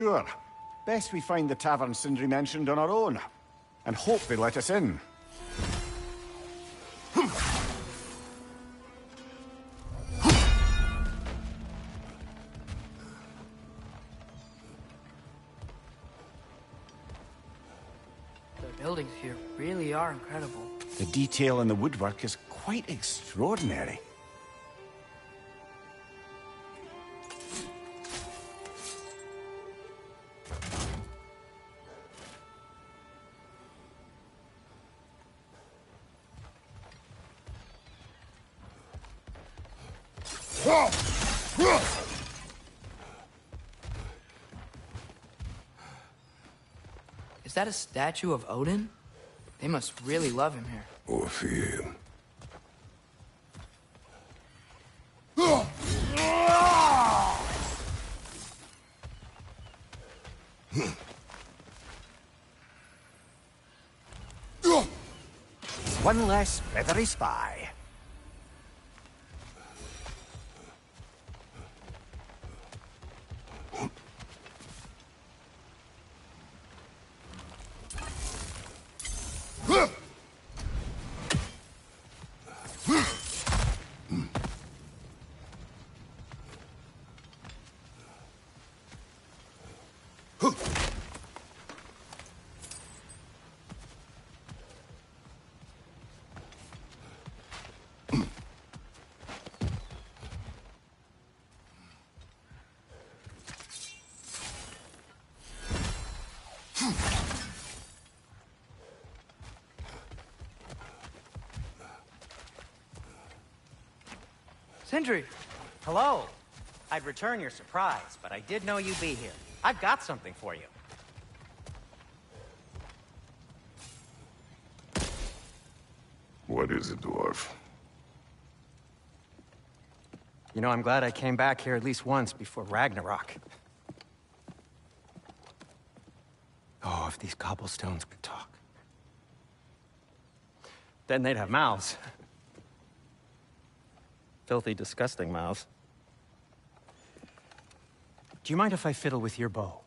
Sure. Best we find the tavern Sindri mentioned on our own, and hope they let us in. The buildings here really are incredible. The detail in the woodwork is quite extraordinary. Is that a statue of Odin? They must really love him here. Or fear him. One less feathery spy. Sindri! Hello. I'd return your surprise, but I did know you'd be here. I've got something for you. What is it, dwarf? You know, I'm glad I came back here at least once before Ragnarok. Oh, if these cobblestones could talk. Then they'd have mouths. Filthy, disgusting mouths. Do you mind if I fiddle with your bow?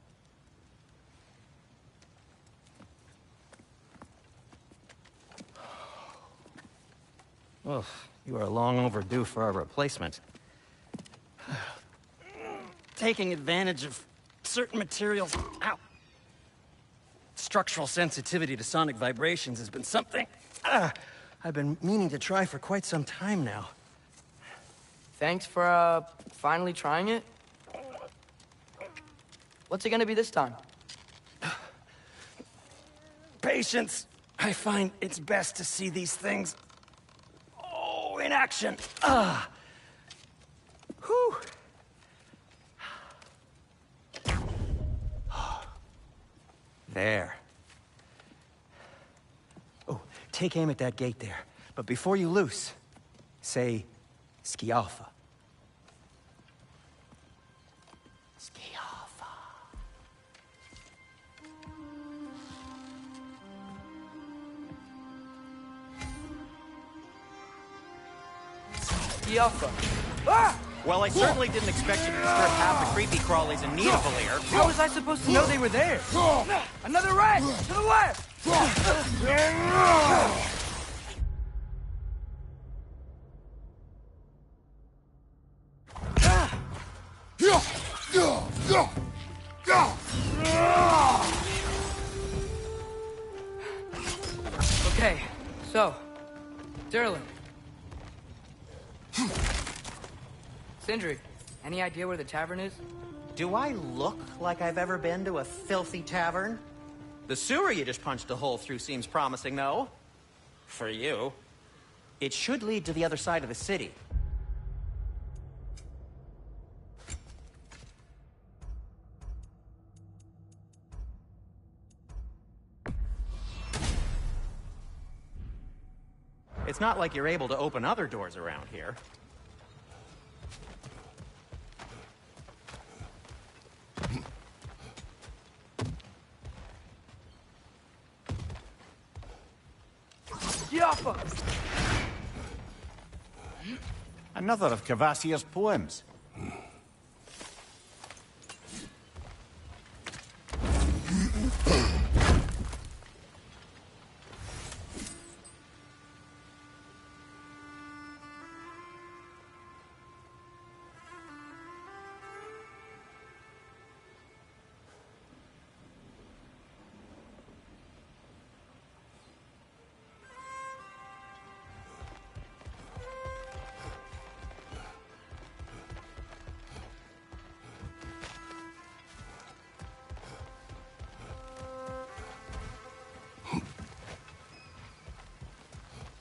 Oh, you are long overdue for a replacement. Taking advantage of certain materials. Ow! Structural sensitivity to sonic vibrations has been something I've been meaning to try for quite some time now. Thanks for, finally trying it. What's it gonna be this time? Patience. I find it's best to see these things, in action. Whew. There. Oh, take aim at that gate there. But before you loose, say, Skialfa. Skialfa. Skialfa. Ah! Well, I certainly didn't expect you to disturb half the creepy crawlies in Nidavellir. How was I supposed to know they were there? Another rat! To the left! Okay, so, Durlin. Sindri, any idea where the tavern is? Do I look like I've ever been to a filthy tavern? The sewer you just punched a hole through seems promising, though. For you. It should lead to the other side of the city. It's not like you're able to open other doors around here. Yappa! Another of Kvasir's poems.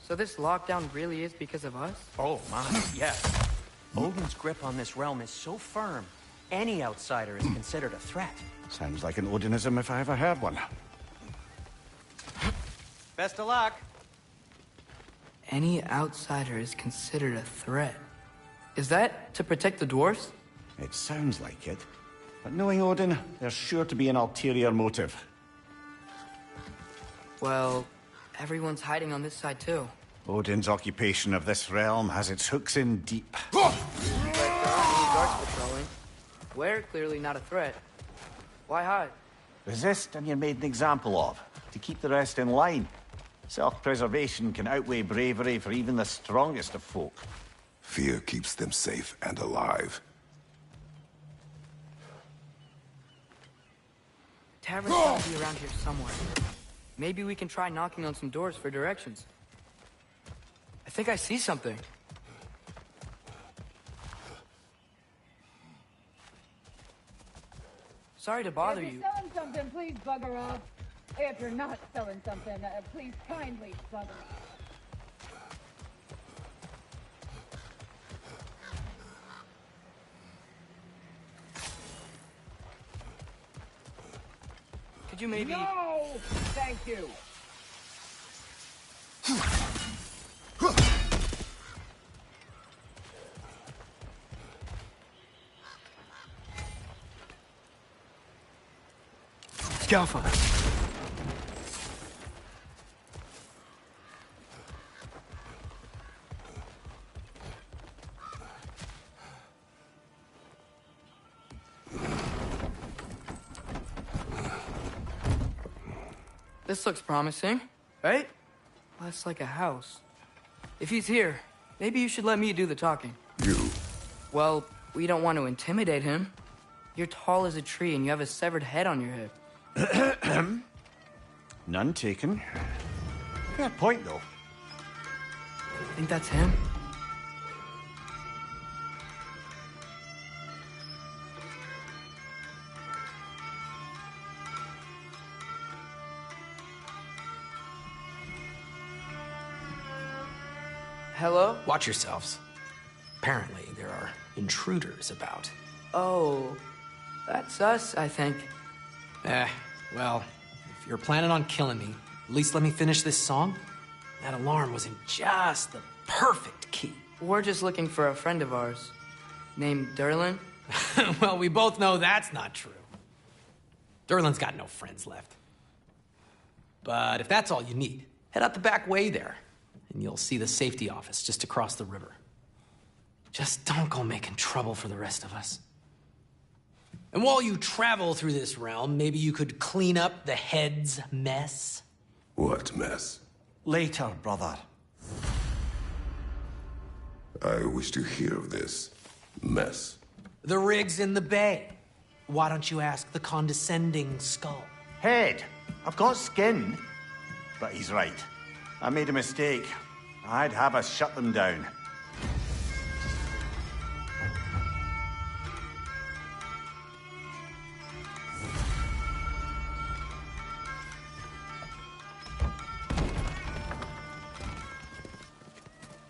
So this lockdown really is because of us? Oh my, yes. Odin's grip on this realm is so firm, any outsider is considered a threat. Sounds like an Odinism if I ever heard one. Best of luck. Any outsider is considered a threat. Is that to protect the dwarves? It sounds like it. But knowing Odin, there's sure to be an ulterior motive. Well, everyone's hiding on this side too. Odin's occupation of this realm has its hooks in deep. But there aren't any guards patrolling. We're clearly not a threat. Why hide? Resist and you're made an example of, to keep the rest in line. Self-preservation can outweigh bravery for even the strongest of folk. Fear keeps them safe and alive. Tavern's gotta be around here somewhere. Maybe we can try knocking on some doors for directions. I think I see something. Sorry to bother If you. you're selling something, please bugger off. If you're not selling something, please kindly bugger off. Could you maybe... No! Thank you. Scalfa. This looks promising, right? Less like a house. If he's here, maybe you should let me do the talking. You? Well, we don't want to intimidate him. You're tall as a tree and you have a severed head on your head. None taken. Fair point, though. Think that's him? Hello? Watch yourselves. Apparently, there are intruders about. Oh, that's us, I think. Well, if you're planning on killing me, at least let me finish this song. That alarm was in just the perfect key. We're just looking for a friend of ours named Derlin. Well, we both know that's not true. Derlin's got no friends left. But if that's all you need, head out the back way there, and you'll see the safety office just across the river. Just don't go making trouble for the rest of us. And while you travel through this realm, maybe you could clean up the head's mess? What mess? Later, brother. I wish to hear of this mess. The rig's in the bay. Why don't you ask the condescending skull? Head. I've got skin. But he's right. I made a mistake. I'd have us shut them down.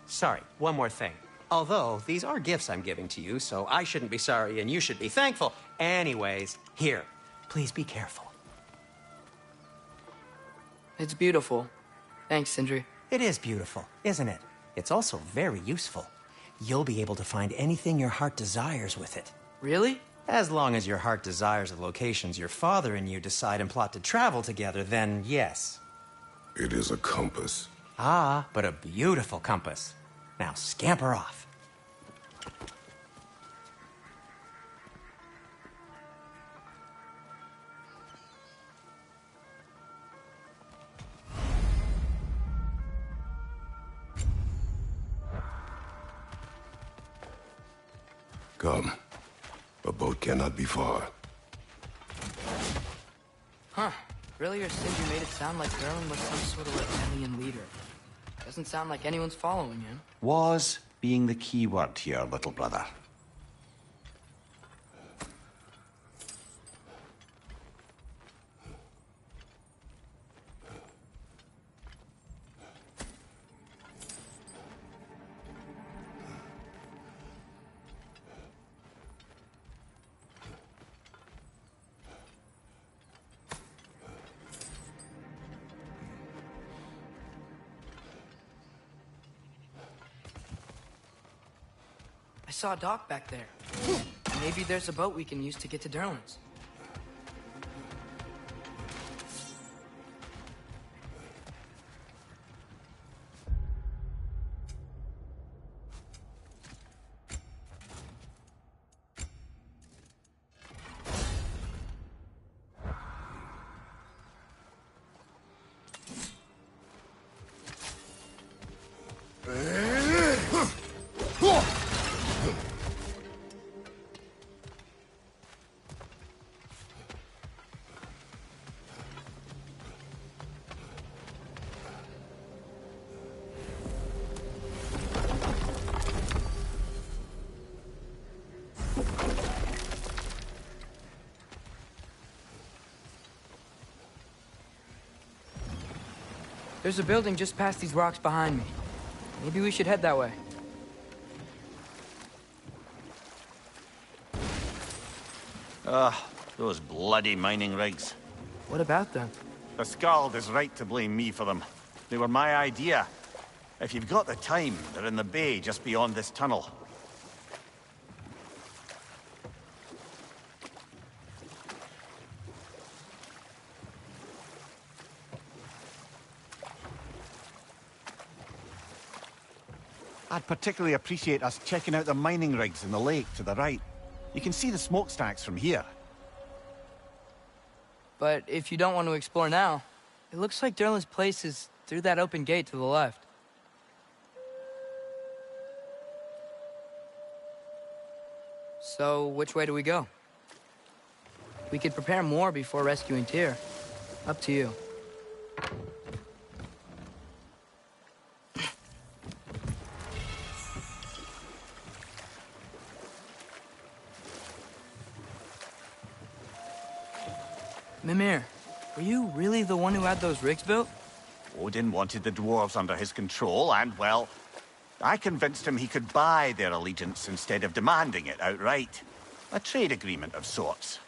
Sorry, one more thing. Although, these are gifts I'm giving to you, so I shouldn't be sorry and you should be thankful. Anyways, here, please be careful. It's beautiful. Thanks, Sindri. It is beautiful, isn't it? It's also very useful. You'll be able to find anything your heart desires with it. Really? As long as your heart desires the locations your father and you decide and plot to travel together, then yes. It is a compass. Ah, but a beautiful compass. Now scamper off. Come. A boat cannot be far. Huh. Earlier, Sindri made it sound like Derlin was some sort of rebellion leader. Doesn't sound like anyone's following him. Was being the key word here, little brother. saw a dock back there. Maybe there's a boat we can use to get to Derlin's. There's a building just past these rocks behind me. Maybe we should head that way. Those bloody mining rigs. What about them? The Skald is right to blame me for them. They were my idea. If you've got the time, they're in the bay just beyond this tunnel. I'd particularly appreciate us checking out the mining rigs in the lake to the right. You can see the smokestacks from here. But if you don't want to explore now, it looks like Derlin's place is through that open gate to the left. So, which way do we go? We could prepare more before rescuing Tyr. Up to you. Mimir, were you really the one who had those rigs built? Odin wanted the dwarves under his control, and, well, I convinced him he could buy their allegiance instead of demanding it outright. A trade agreement of sorts.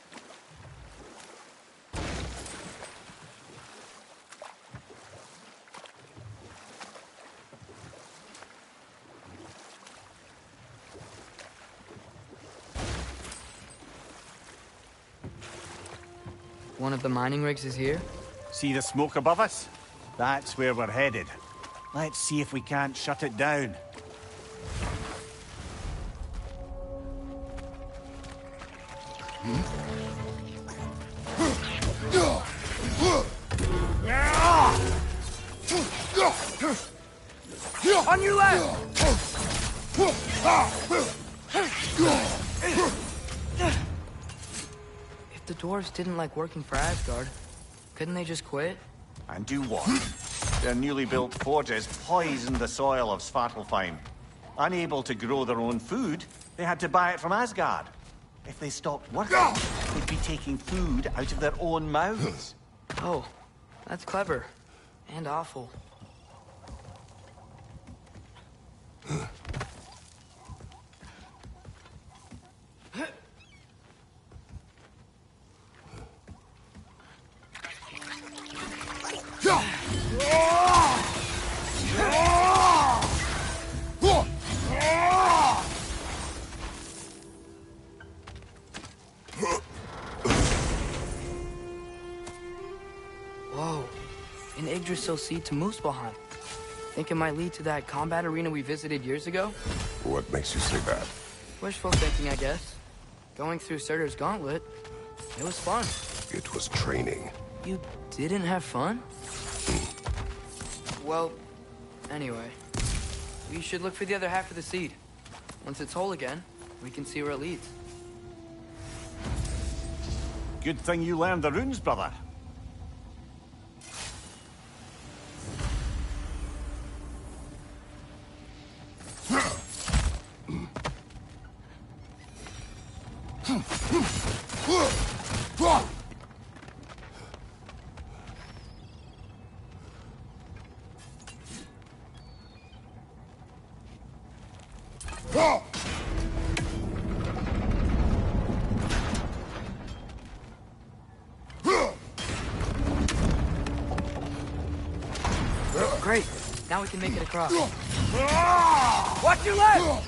One of the mining rigs is here? See the smoke above us? That's where we're headed. Let's see if we can't shut it down. On your left! If the dwarves didn't like working for Asgard, couldn't they just quit? And do what? Their newly built forges poisoned the soil of Svartalfheim. Unable to grow their own food, they had to buy it from Asgard. If they stopped working, they'd be taking food out of their own mouths. Oh, that's clever. And awful. Whoa, an Yggdrasil seed to Muspelheim. Think it might lead to that combat arena we visited years ago? What makes you say that? Wishful thinking, I guess. Going through Surtur's gauntlet, it was fun. It was training. You didn't have fun? Well, anyway, we should look for the other half of the seed. Once it's whole again, we can see where it leads. Good thing you learned the runes, brother. Great. Now we can make it across. Watch your left!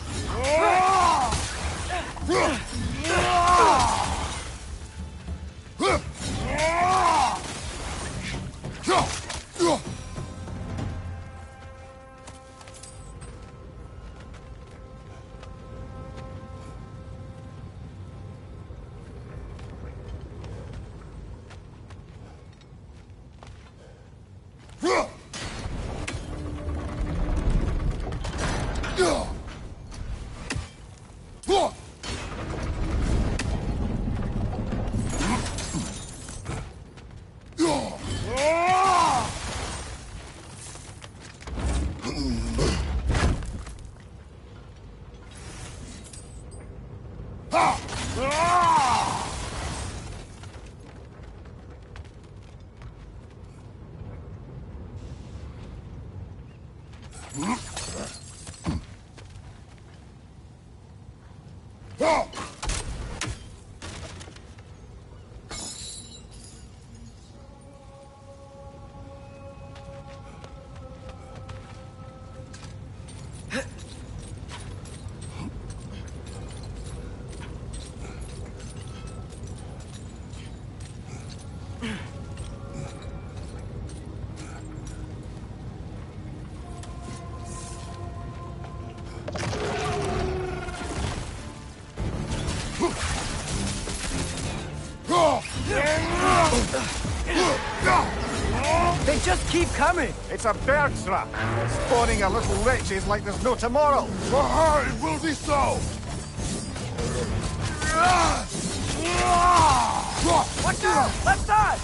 They just keep coming! It's a bird trap. Spawning a little witches like there's no tomorrow. For her, it will be so! Watch out! Left side!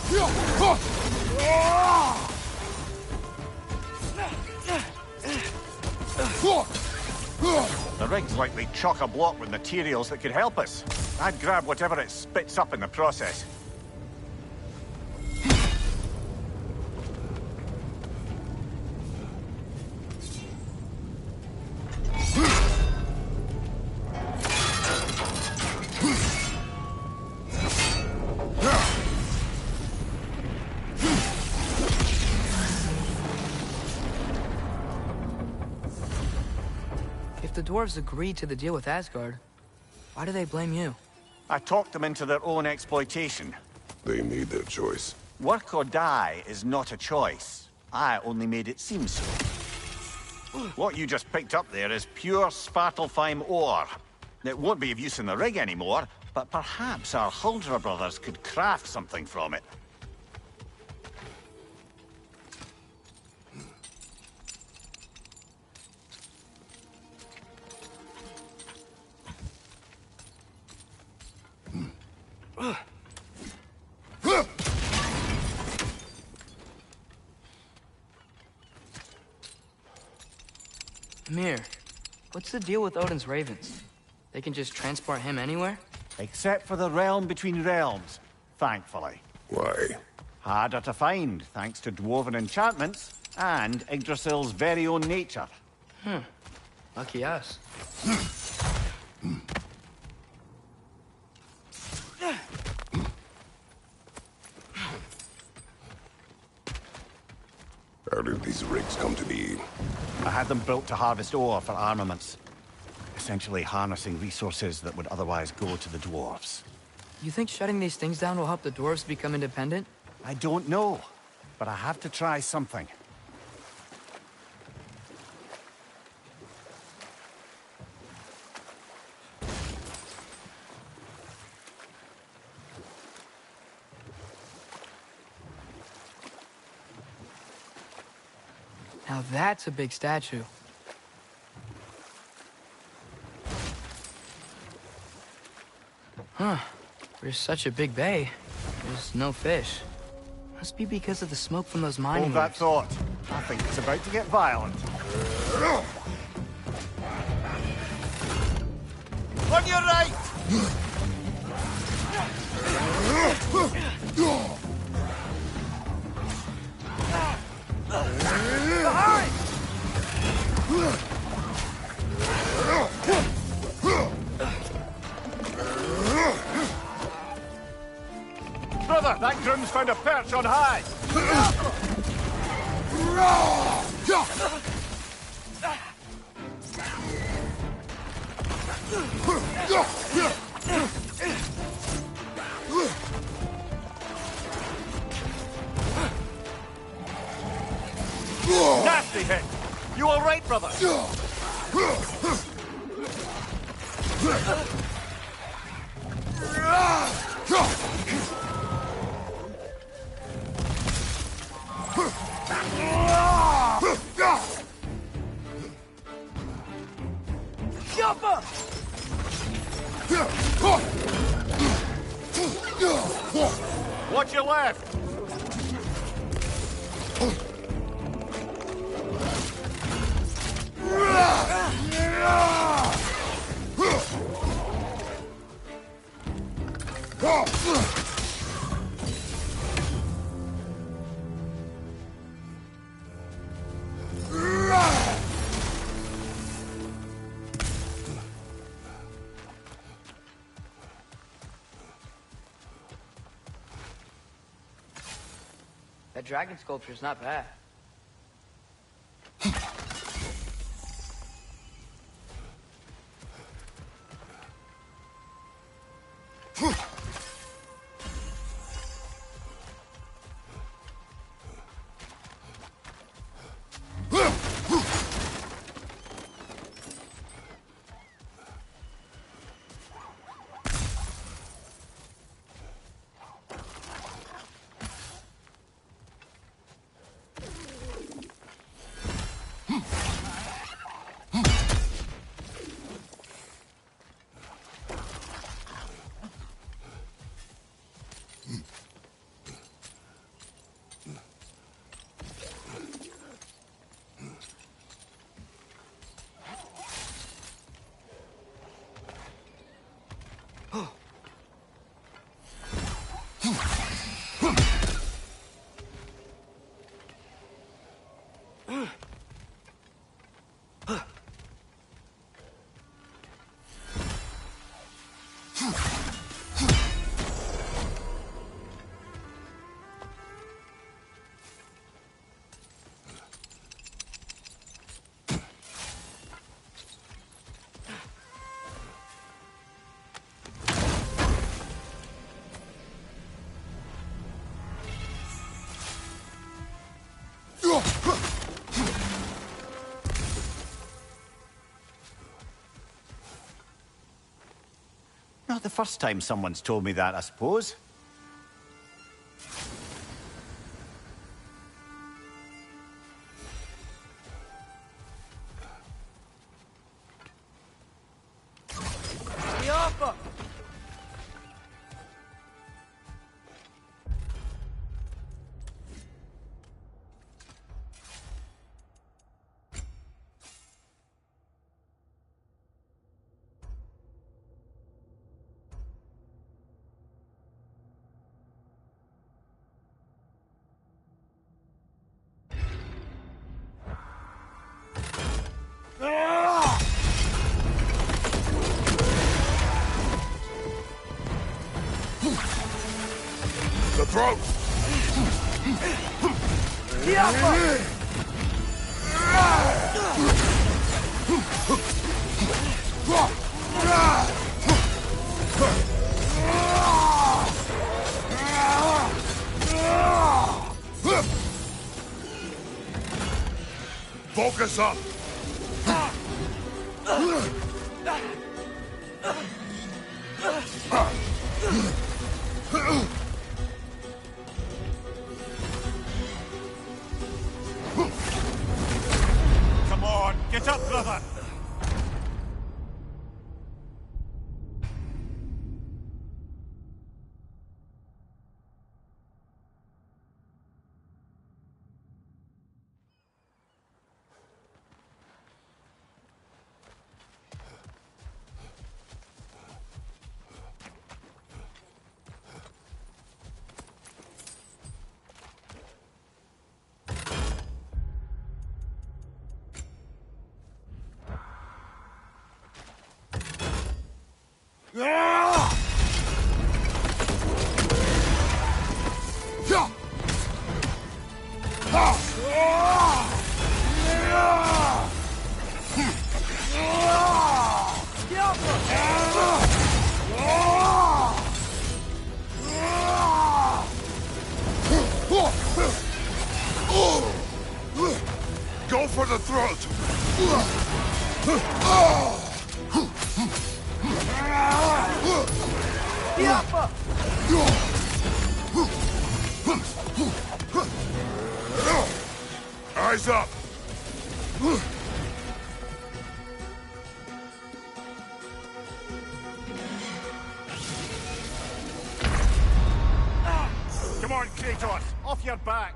The rig's likely chock-a-block with materials that could help us. I'd grab whatever it spits up in the process. If the dwarves agreed to the deal with Asgard, why do they blame you? I talked them into their own exploitation. They made their choice. Work or die is not a choice. I only made it seem so. What you just picked up there is pure Svartalfheim ore. It won't be of use in the rig anymore, but perhaps our Huldra brothers could craft something from it. Mir, what's the deal with Odin's ravens? They can just transport him anywhere? Except for the realm between realms, thankfully. Why? Harder to find, thanks to dwarven enchantments and Yggdrasil's very own nature. Lucky us. How did these rigs come to be? I had them built to harvest ore for armaments. Essentially harnessing resources that would otherwise go to the dwarves. You think shutting these things down will help the dwarves become independent? I don't know, but I have to try something. Now that's a big statue. Huh. There's such a big bay. There's no fish. Must be because of the smoke from those mining Hold that rigs. thought. I think it's about to get violent. On your right! Behind! Brother, that groom's found a perch on high! nasty hit. You all right, brother? Watch your left. That dragon sculpture's not bad. Not the first time someone's told me that, I suppose. The throat! Focus up! Come on, get up, brother! for the throat! Eyes up! Come on, Kratos! Off your back!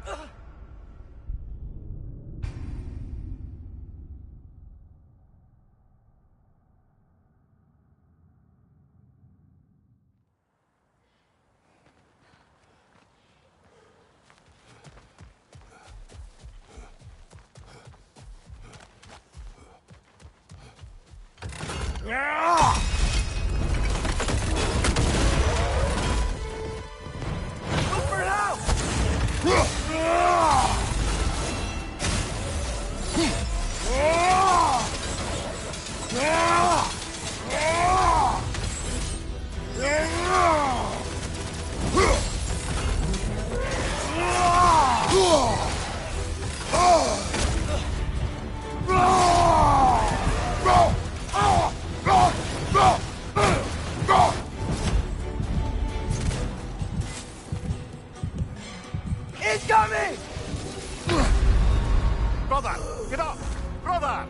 Incoming! Brother! Get up! Brother!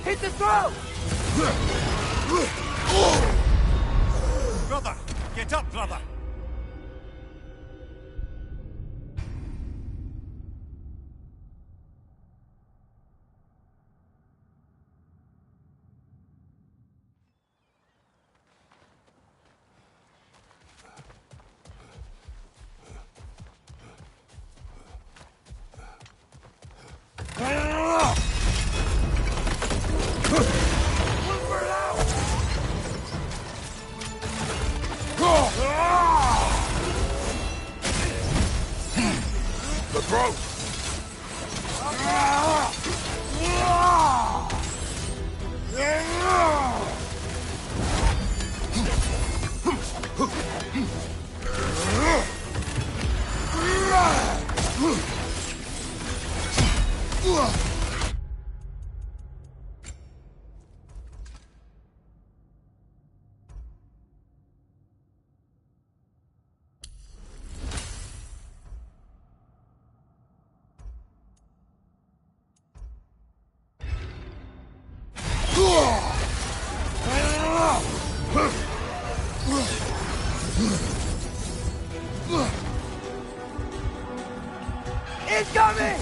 Hit the throat! Brother! Get up, brother! The throat! Incoming!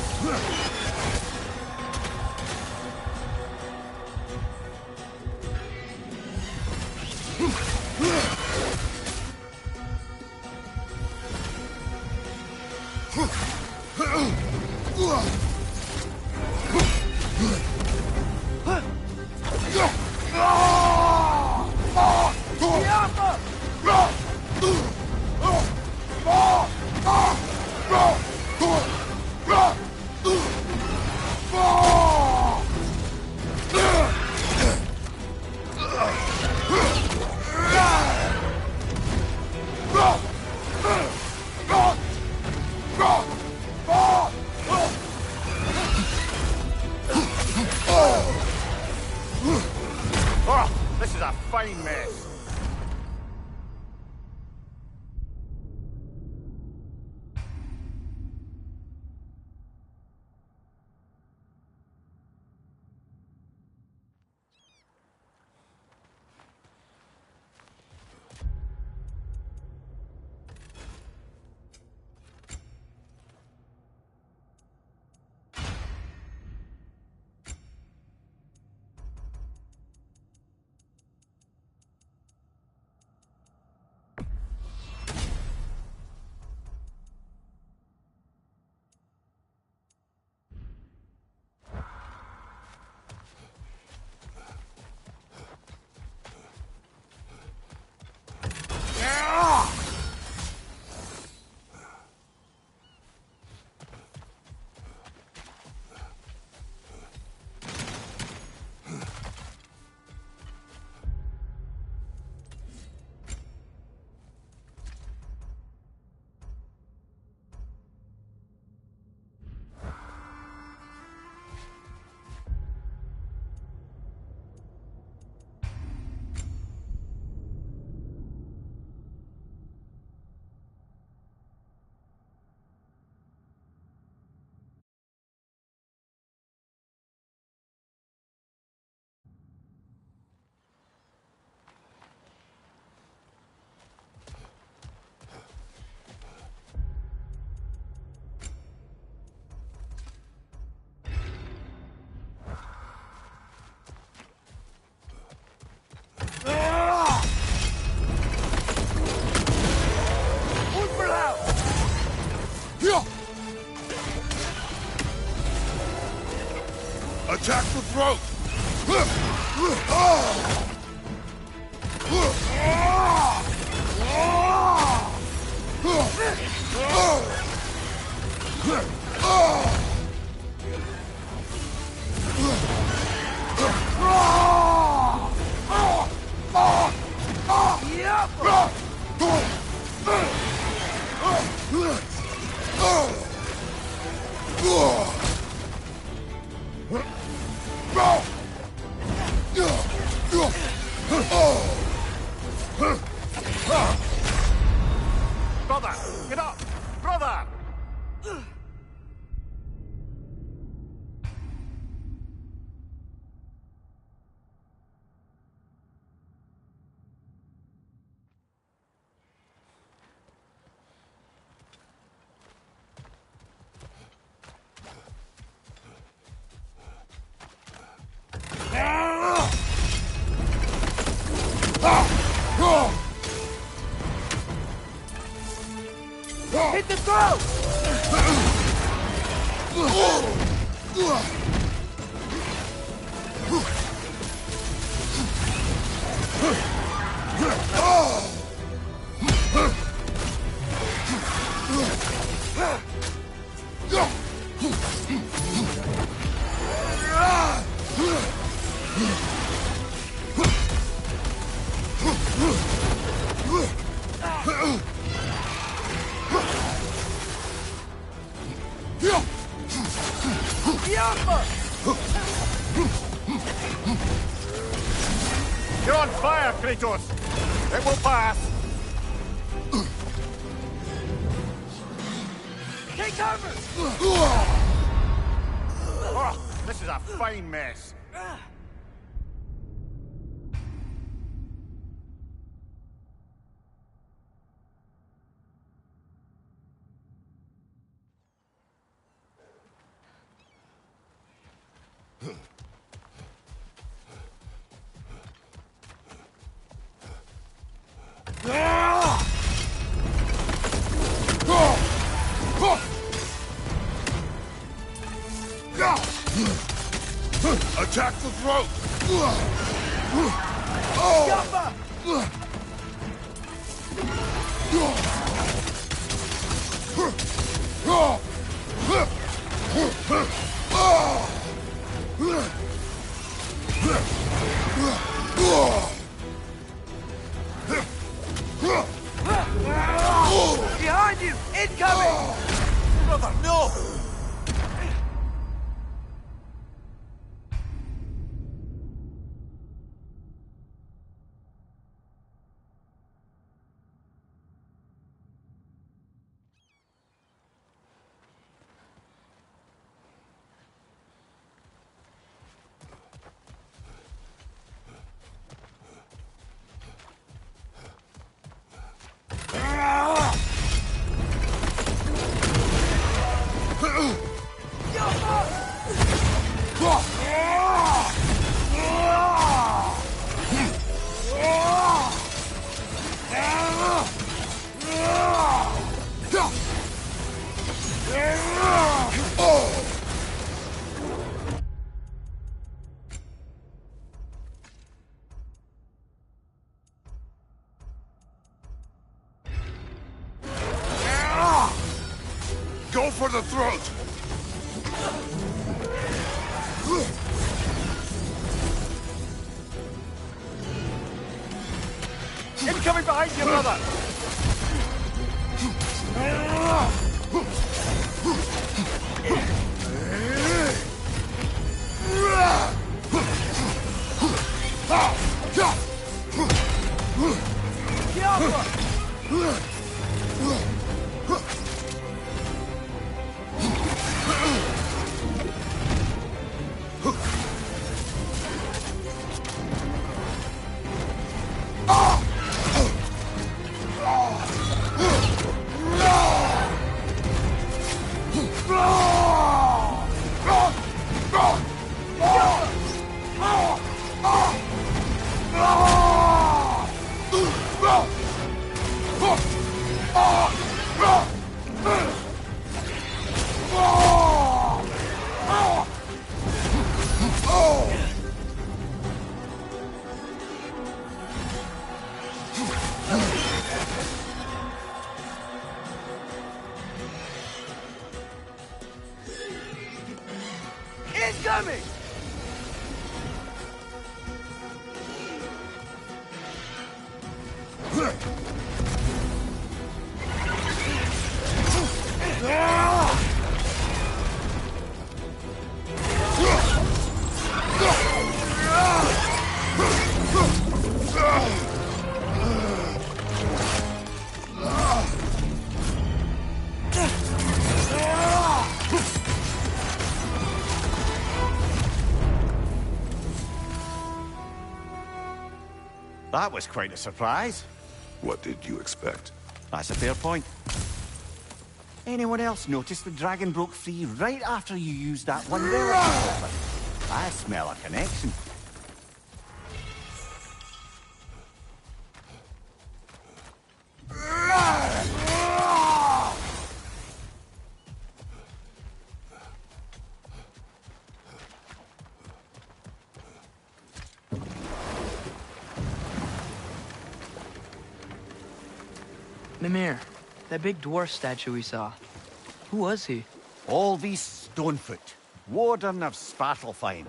Attack the throat! Brother! Get up! Brother! Hit the throat! You're on fire, Kratos! It will pass! Take cover! Oh, this is a fine mess. Attack the throat! Behind you! Incoming! Brother, no! Go for the throat! Incoming behind you, brother! Incoming! That was quite a surprise. What did you expect? That's a fair point. Anyone else notice the dragon broke free right after you used that one relic? I smell a connection. Mimir, that big dwarf statue we saw. Who was he? Alvis Stonefoot, warden of Svartalfheim.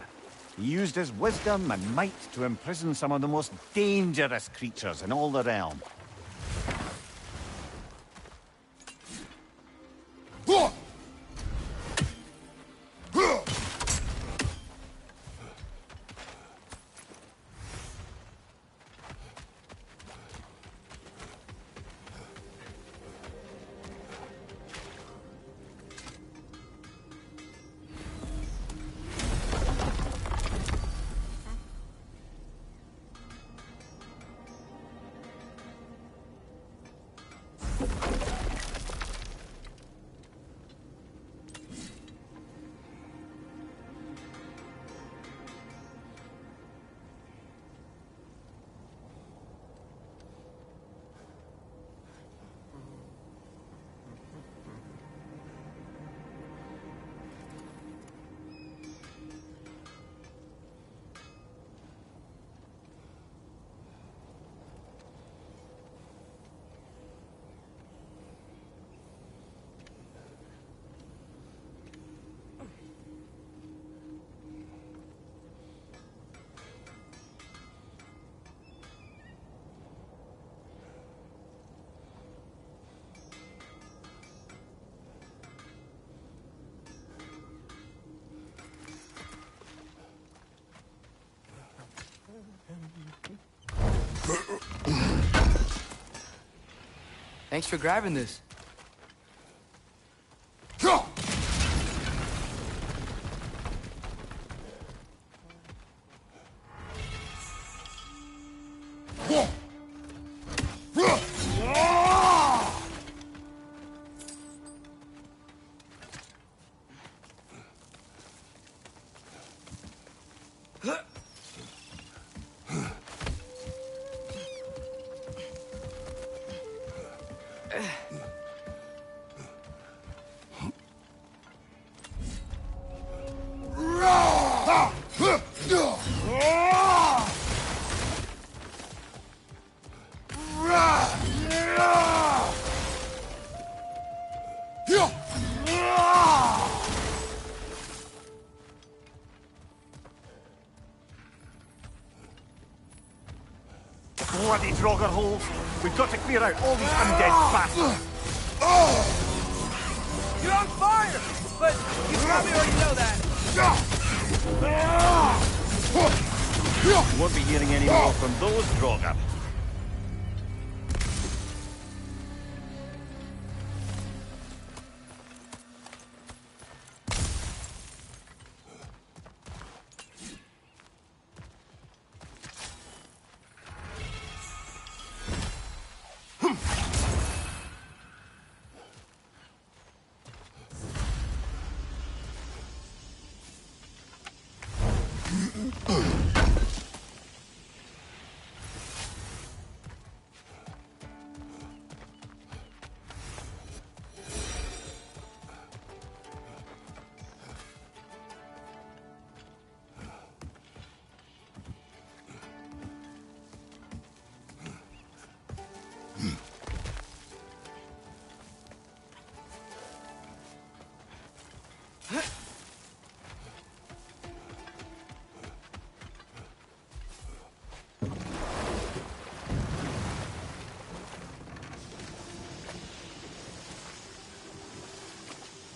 He used his wisdom and might to imprison some of the most dangerous creatures in all the realm. Thanks for grabbing this. Bloody Draugr holes! We've got to clear out all these undead bastards! You're on fire! But you probably already know that. You won't be hearing any more from those Draugr.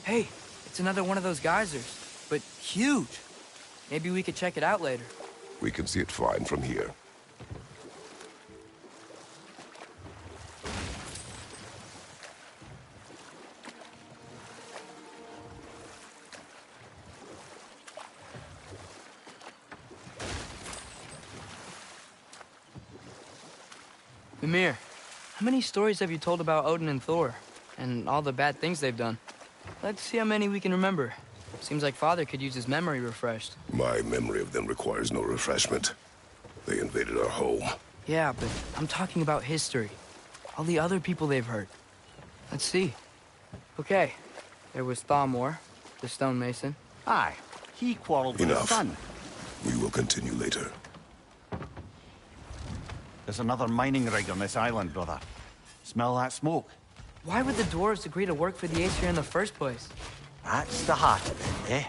Hey, it's another one of those geysers, but huge. Maybe we could check it out later. We can see it fine from here. Mimir, how many stories have you told about Odin and Thor? And all the bad things they've done? Let's see how many we can remember. Seems like Father could use his memory refreshed. My memory of them requires no refreshment. They invaded our home. Yeah, but I'm talking about history. All the other people they've hurt. Let's see. Okay, there was Thamor, the stonemason. Aye, he quarreled with his Enough. son. We will continue later. There's another mining rig on this island, brother. Smell that smoke? Why would the dwarves agree to work for the Aesir in the first place? That's the heart of it, eh?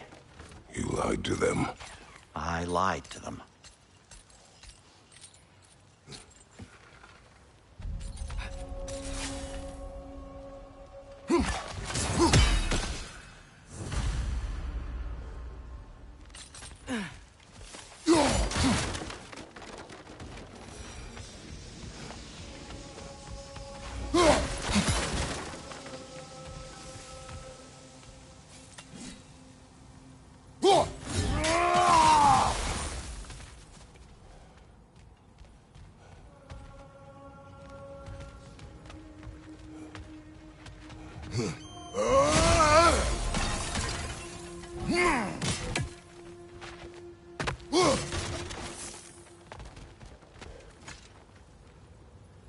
You lied to them. I lied to them.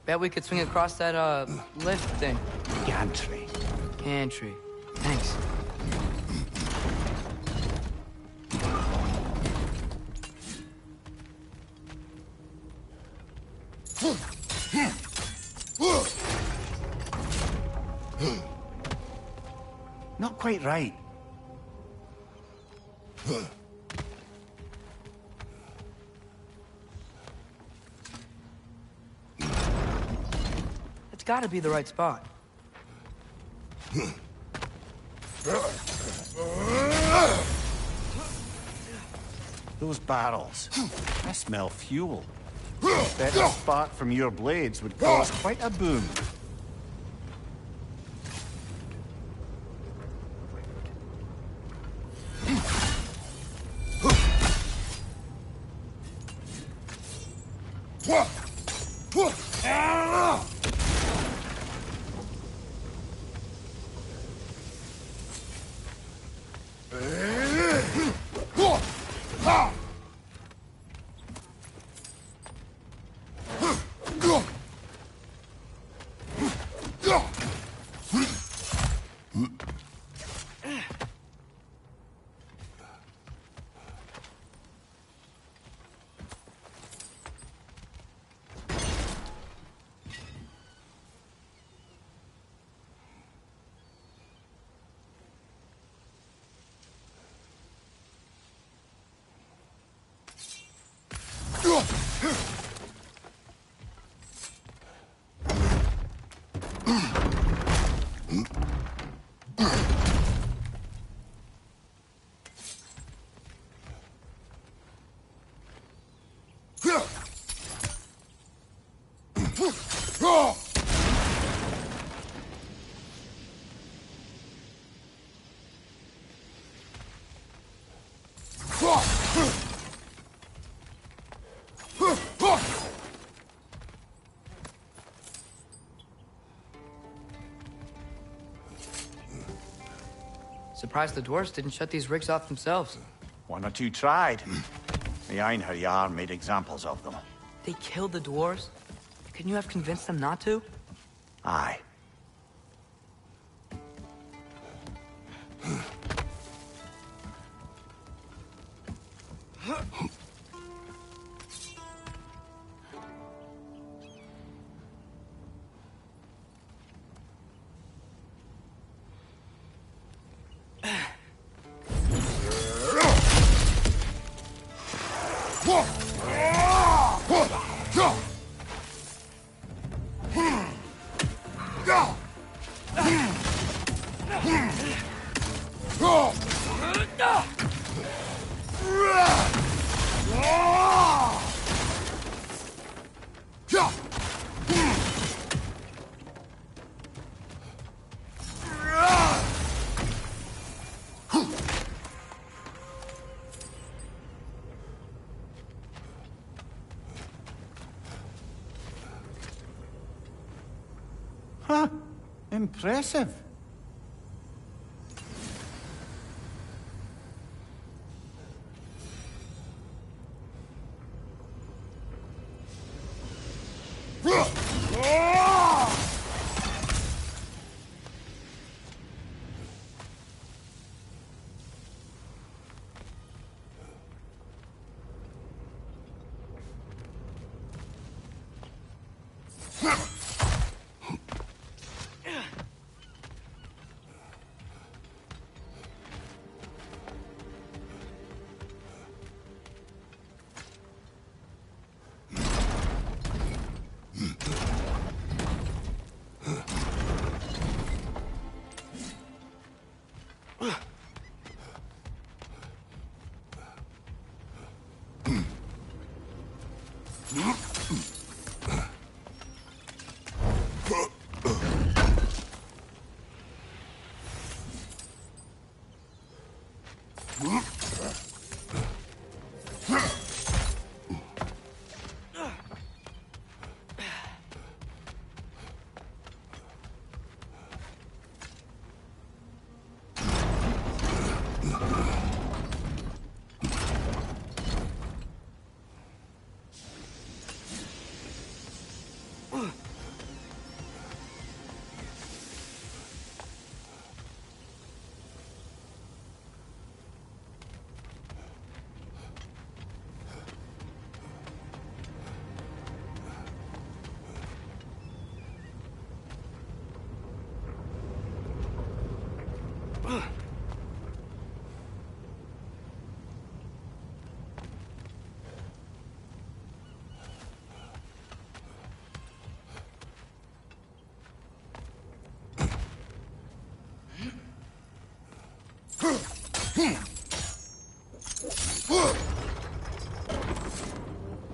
Bet we could swing across that, lift thing. Gantry. Gantry. Thanks. Not quite right. It's gotta be the right spot. Those barrels. I smell fuel. Bet a spark from your blades would cause quite a boom. Surprised the dwarves didn't shut these rigs off themselves. One or two tried. The Einherjar made examples of them. They killed the dwarves? Couldn't you have convinced them not to? Aye. Impressive.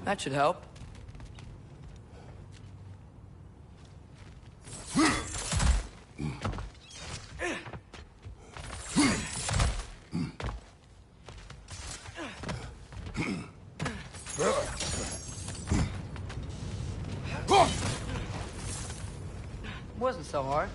That should help. Wasn't so hard.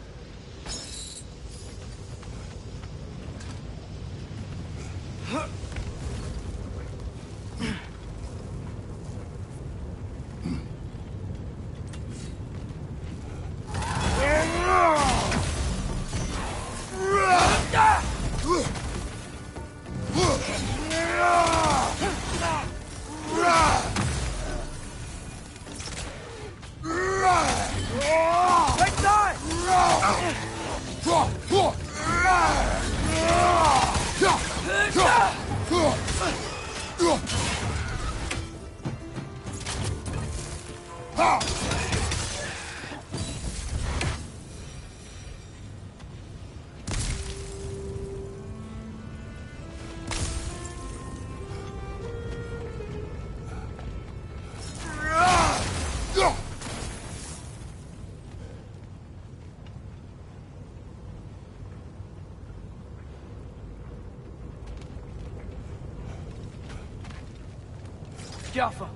Jaffa.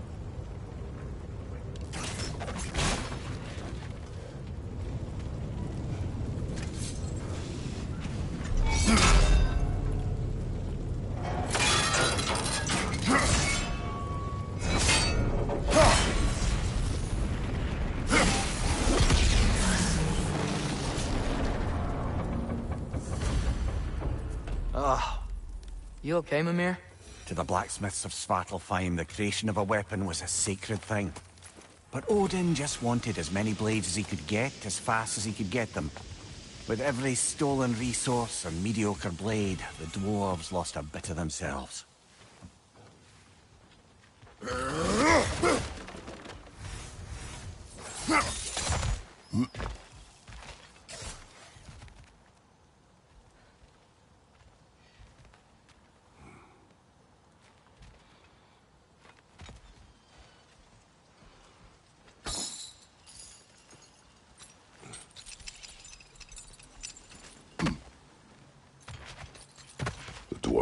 You okay, Mimir? To the blacksmiths of Svartalfheim, the creation of a weapon was a sacred thing. But Odin just wanted as many blades as he could get, as fast as he could get them. With every stolen resource and mediocre blade, the dwarves lost a bit of themselves.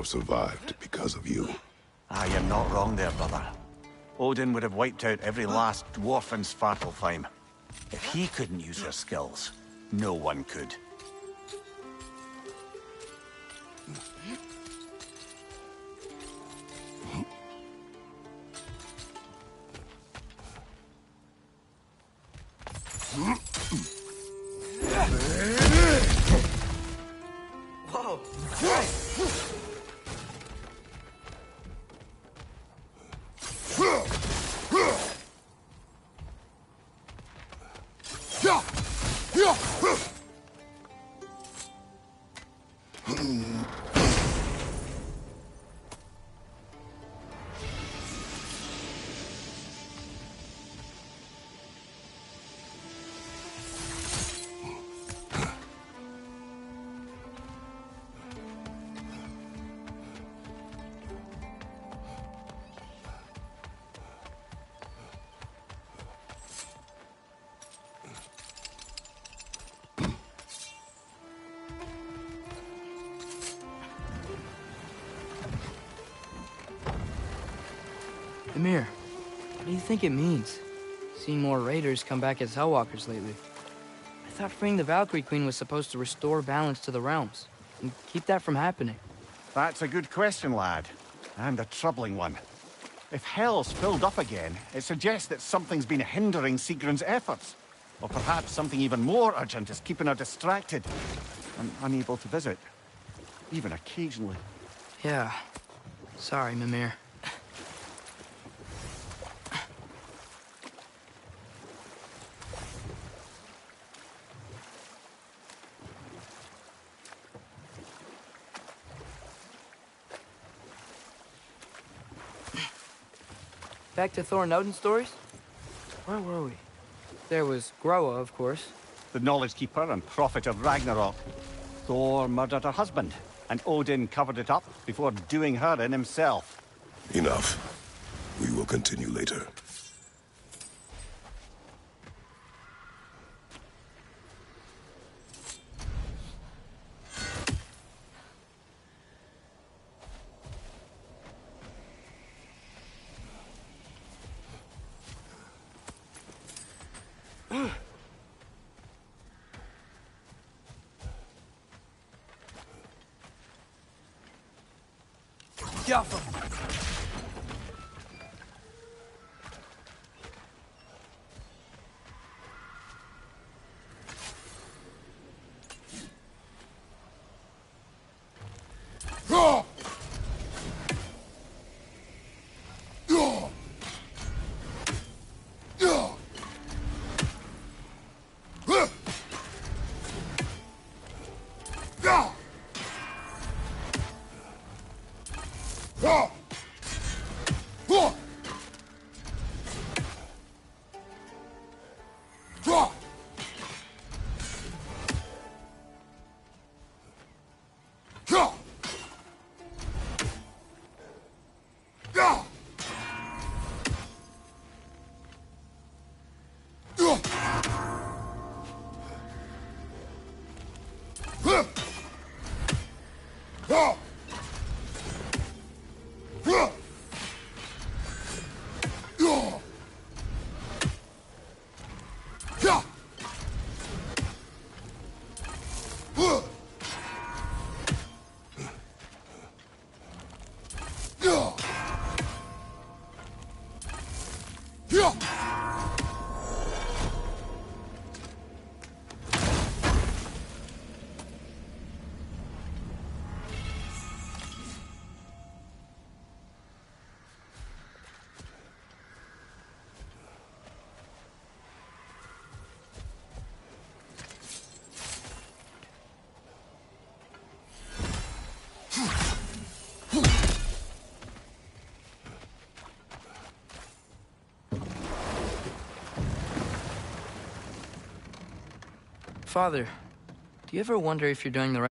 Survived because of you. Ah, you're not wrong there, brother. Odin would have wiped out every last dwarf in Svartalfheim if he couldn't use their skills. No one could. Whoa! Ymir, what do you think it means? Seeing more raiders come back as Hellwalkers lately. I thought freeing the Valkyrie Queen was supposed to restore balance to the realms and keep that from happening. That's a good question, lad. And a troubling one. If Hell's filled up again, it suggests that something's been hindering Sigrun's efforts. Or perhaps something even more urgent is keeping her distracted and unable to visit. Even occasionally. Yeah. Sorry, Mimir. Back to Thor and Odin stories? Where were we? There was Groa, of course. The Knowledge Keeper and Prophet of Ragnarok. Thor murdered her husband, and Odin covered it up before doing her in himself. Enough. We will continue later. Get off him! Father, do you ever wonder if you're doing the right